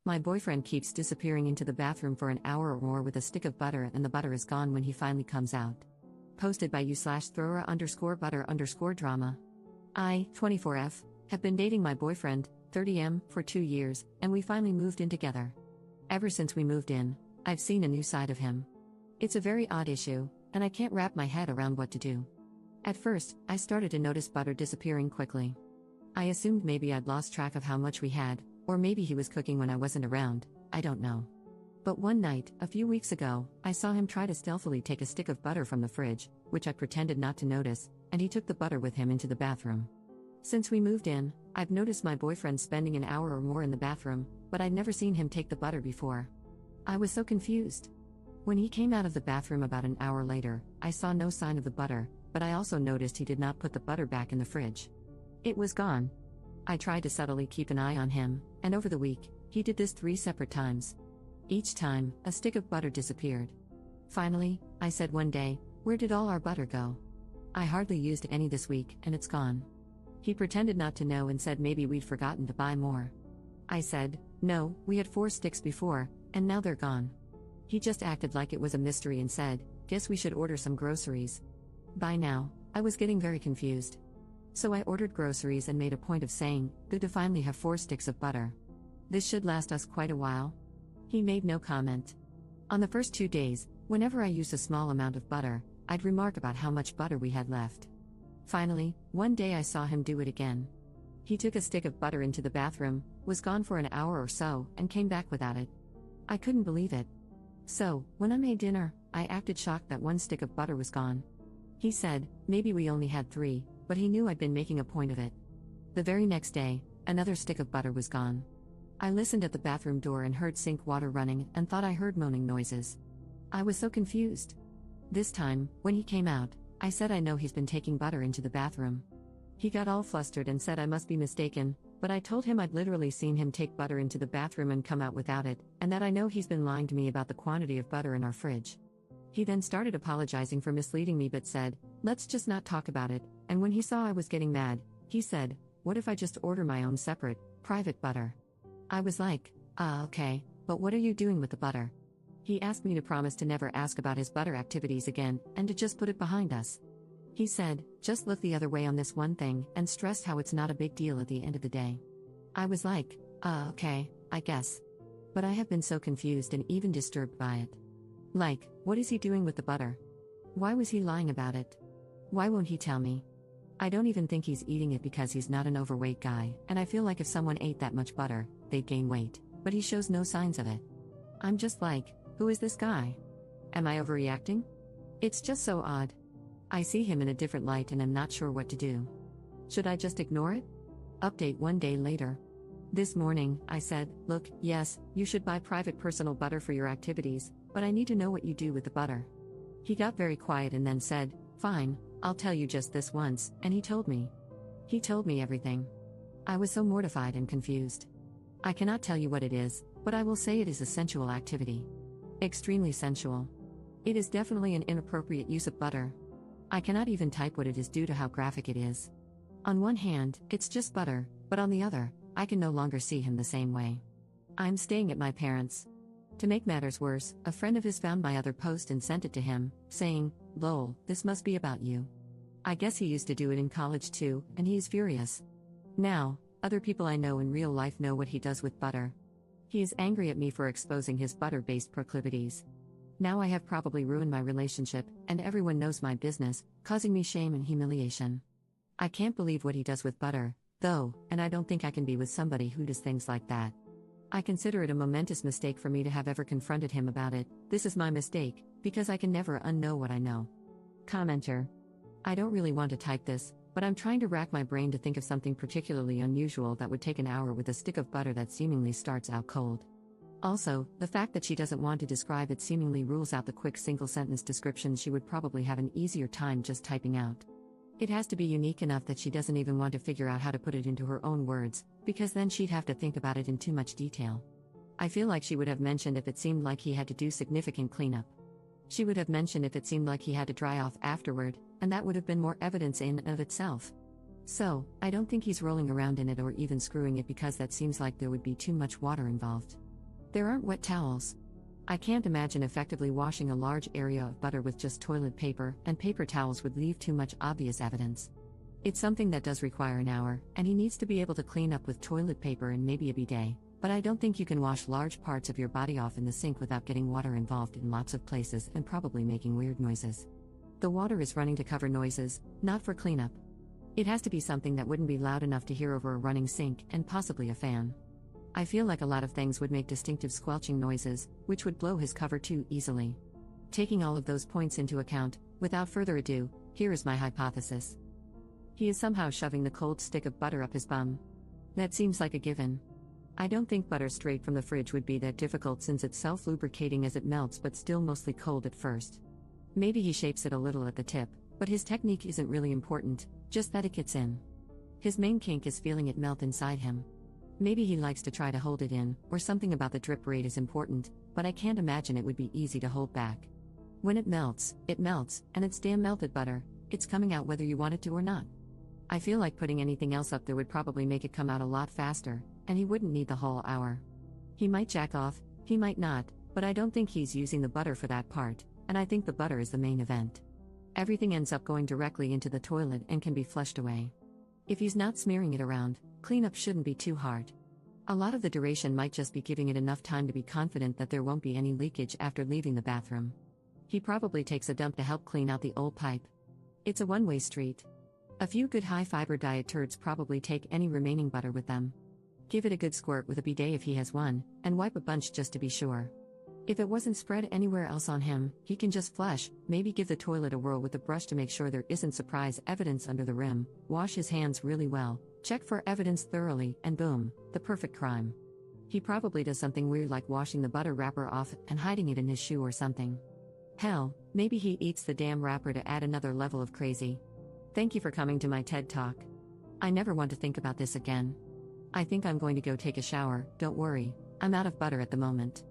My boyfriend keeps disappearing into the bathroom for an hour or more with a stick of butter, and the butter is gone when he finally comes out. Posted by u/thrower_butter_drama. I, 24F, have been dating my boyfriend, 30M, for 2 years, and we finally moved in together. Ever since we moved in, I've seen a new side of him. It's a very odd issue, and I can't wrap my head around what to do. At first, I started to notice butter disappearing quickly. I assumed maybe I'd lost track of how much we had, or maybe he was cooking when I wasn't around, I don't know. But one night, a few weeks ago, I saw him try to stealthily take a stick of butter from the fridge, which I pretended not to notice, and he took the butter with him into the bathroom. Since we moved in, I've noticed my boyfriend spending an hour or more in the bathroom, but I'd never seen him take the butter before. I was so confused. When he came out of the bathroom about an hour later, I saw no sign of the butter, but I also noticed he did not put the butter back in the fridge. It was gone. I tried to subtly keep an eye on him, and over the week, he did this 3 separate times. Each time, a stick of butter disappeared. Finally, I said one day, "Where did all our butter go? I hardly used any this week, and it's gone." He pretended not to know and said maybe we'd forgotten to buy more. I said, "No, we had 4 sticks before, and now they're gone." He just acted like it was a mystery and said, "Guess we should order some groceries." By now, I was getting very confused. So I ordered groceries and made a point of saying, "Good to finally have 4 sticks of butter. This should last us quite a while." He made no comment. On the first 2 days, whenever I used a small amount of butter, I'd remark about how much butter we had left. Finally, one day I saw him do it again. He took a stick of butter into the bathroom, was gone for an hour or so, and came back without it. I couldn't believe it. So, when I made dinner, I acted shocked that 1 stick of butter was gone. He said, maybe we only had 3, but he knew I'd been making a point of it. The very next day, another stick of butter was gone. I listened at the bathroom door and heard sink water running and thought I heard moaning noises. I was so confused. This time, when he came out, I said I know he's been taking butter into the bathroom. He got all flustered and said I must be mistaken, but I told him I'd literally seen him take butter into the bathroom and come out without it, and that I know he's been lying to me about the quantity of butter in our fridge. He then started apologizing for misleading me but said, "Let's just not talk about it," and when he saw I was getting mad, he said, "What if I just order my own separate, private butter?" I was like, okay, but what are you doing with the butter?" He asked me to promise to never ask about his butter activities again, and to just put it behind us. He said, "Just look the other way on this one thing," and stressed how it's not a big deal at the end of the day. I was like, okay, I guess. But I have been so confused and even disturbed by it. Like, what is he doing with the butter? Why was he lying about it? Why won't he tell me? I don't even think he's eating it because he's not an overweight guy, and I feel like if someone ate that much butter, they'd gain weight, but he shows no signs of it. I'm just like, who is this guy? Am I overreacting? It's just so odd. I see him in a different light and am not sure what to do. Should I just ignore it? Update 1 day later. This morning, I said, "Look, yes, you should buy private personal butter for your activities, but I need to know what you do with the butter." He got very quiet and then said, "Fine, I'll tell you just this once," and he told me. He told me everything. I was so mortified and confused. I cannot tell you what it is, but I will say it is a sensual activity. Extremely sensual. It is definitely an inappropriate use of butter. I cannot even type what it is due to how graphic it is. On one hand, it's just butter, but on the other, I can no longer see him the same way. I'm staying at my parents'. To make matters worse, a friend of his found my other post and sent it to him, saying, "Lol, this must be about you." I guess he used to do it in college too, and he is furious. Now, other people I know in real life know what he does with butter. He is angry at me for exposing his butter-based proclivities. Now I have probably ruined my relationship, and everyone knows my business, causing me shame and humiliation. I can't believe what he does with butter, though, and I don't think I can be with somebody who does things like that. I consider it a momentous mistake for me to have ever confronted him about it. This is my mistake, because I can never unknow what I know. Commenter. I don't really want to type this, but I'm trying to rack my brain to think of something particularly unusual that would take an hour with a stick of butter that seemingly starts out cold. Also, the fact that she doesn't want to describe it seemingly rules out the quick single-sentence description she would probably have an easier time just typing out. It has to be unique enough that she doesn't even want to figure out how to put it into her own words, because then she'd have to think about it in too much detail. I feel like she would have mentioned if it seemed like he had to do significant cleanup. She would have mentioned if it seemed like he had to dry off afterward, and that would have been more evidence in and of itself. So, I don't think he's rolling around in it or even screwing it because that seems like there would be too much water involved. There aren't wet towels. I can't imagine effectively washing a large area of butter with just toilet paper, and paper towels would leave too much obvious evidence. It's something that does require an hour, and he needs to be able to clean up with toilet paper and maybe a bidet, but I don't think you can wash large parts of your body off in the sink without getting water involved in lots of places and probably making weird noises. The water is running to cover noises, not for cleanup. It has to be something that wouldn't be loud enough to hear over a running sink and possibly a fan. I feel like a lot of things would make distinctive squelching noises, which would blow his cover too easily. Taking all of those points into account, without further ado, here is my hypothesis. He is somehow shoving the cold stick of butter up his bum. That seems like a given. I don't think butter straight from the fridge would be that difficult since it's self-lubricating as it melts but still mostly cold at first. Maybe he shapes it a little at the tip, but his technique isn't really important, just that it gets in. His main kink is feeling it melt inside him. Maybe he likes to try to hold it in, or something about the drip rate is important, but I can't imagine it would be easy to hold back. When it melts, and it's damn melted butter, it's coming out whether you want it to or not. I feel like putting anything else up there would probably make it come out a lot faster, and he wouldn't need the whole hour. He might jack off, he might not, but I don't think he's using the butter for that part, and I think the butter is the main event. Everything ends up going directly into the toilet and can be flushed away. If he's not smearing it around, cleanup shouldn't be too hard. A lot of the duration might just be giving it enough time to be confident that there won't be any leakage after leaving the bathroom. He probably takes a dump to help clean out the old pipe. It's a one-way street. A few good high-fiber diet turds probably take any remaining butter with them. Give it a good squirt with a bidet if he has one, and wipe a bunch just to be sure. If it wasn't spread anywhere else on him, he can just flush, maybe give the toilet a whirl with a brush to make sure there isn't surprise evidence under the rim, wash his hands really well, check for evidence thoroughly, and boom, the perfect crime. He probably does something weird like washing the butter wrapper off and hiding it in his shoe or something. Hell, maybe he eats the damn wrapper to add another level of crazy. Thank you for coming to my TED Talk. I never want to think about this again. I think I'm going to go take a shower, don't worry, I'm out of butter at the moment.